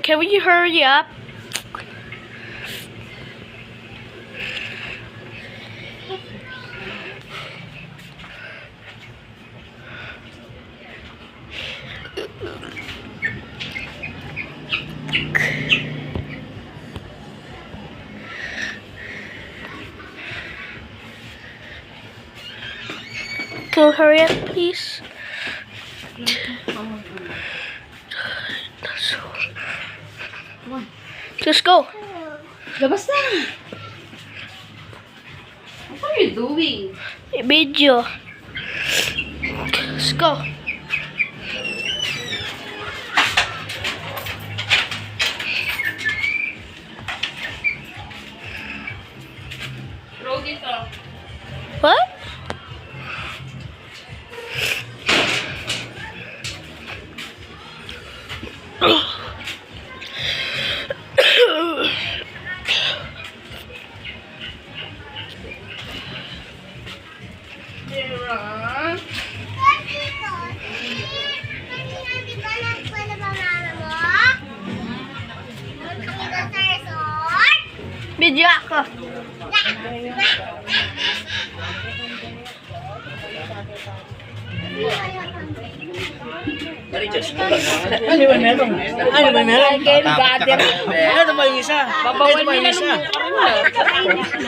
Can we hurry up? Can we hurry up, please? Let's go. Labas na! What are you doing? Video. Let's go. Throw dito. What? Video ako. Ano ba meron? Ano ba meron? Ano ba yung isa? Ano ba yung isa?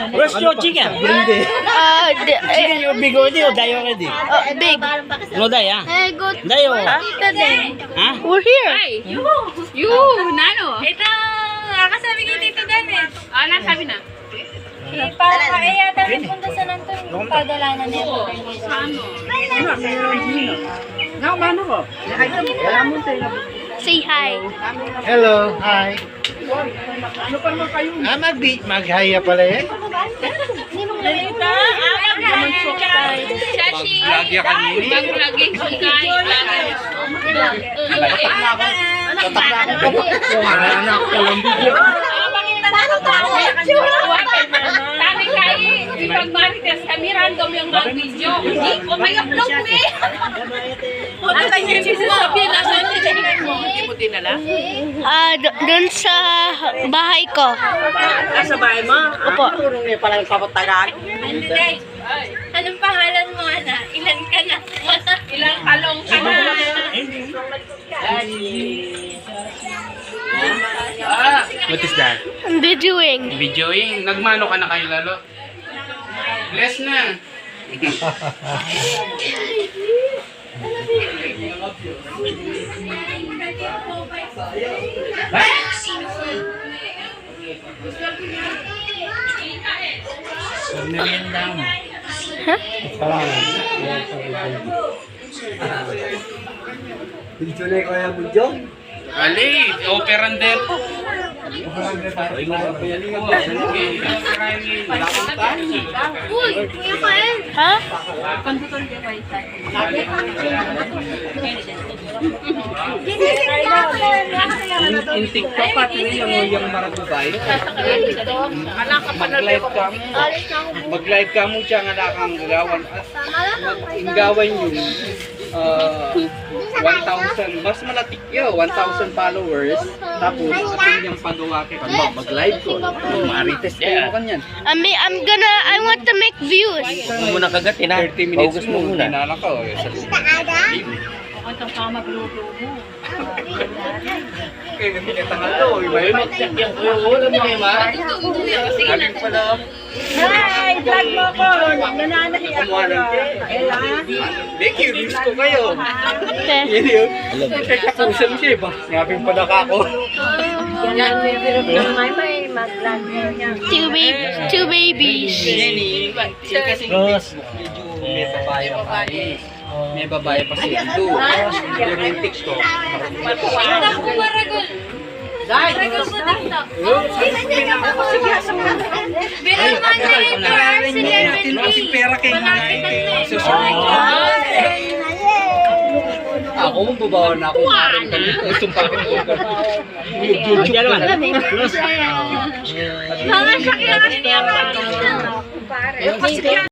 Where's your chicken? Chicken yung big already or die already? Big. No die, ah? Hey, go. Die or? Tita din. Ha? We're here. Ay! You! Nano? Ito! Nakasabi kay Tito Dan eh. Ah, nasabi na? Para kaya yata punta sa nanto yung padalanan niya. Ano? Say hi. Hello, hi. Mag-hiya pala eh. Shashi! Bag-vlogging kung kain. Anak ko lang video. Sabi kayo, ibang marites kami random yung mga video. Hindi ko kayo vlog mo eh. Ano tayo yung sasabihin? Nasaan din mo? Hindi mo dinala? Dun sa bahay ko. Sa bahay mo? Opo. Anong pangalan mo, Ana? Ilan ka na? Ilang kalong ka na? What is that? I'm videoing. Videoing. Nagmano ka na kayo lalo? Bless na. Video na ko yung video. Ali, operandel. Uy, kuya ka eh. Ha? In TikTok pa yung maragubay. Mag-live ka mo siya nga nakang gagawan. Inggawan yung 1,000, mas malatik yun, 1,000 followers. Tapos, atin yung pagawa kay mag-live ko. Marites kayo mo kanyan. I want to make views. Muna kagat, 30 minutes mo, dinala ka. Kaya nagkakatanga to, iba yun. Wala mo kayo, ma? Aling pala. Hi, vlog mo ko. Nananahi ako. Hindi, curious ko kayo. Okay. Yun yun. Kakapusan siya, ba? Ngapin pa ako. Two babies. Jenny, kasi medyo may babae pa pa. May babae pa siya ito. Yung TikTok. Kasi pera kayo nga ako mong babawa na ako. Sumpakin ko. YouTube naman. Mga sakya niya.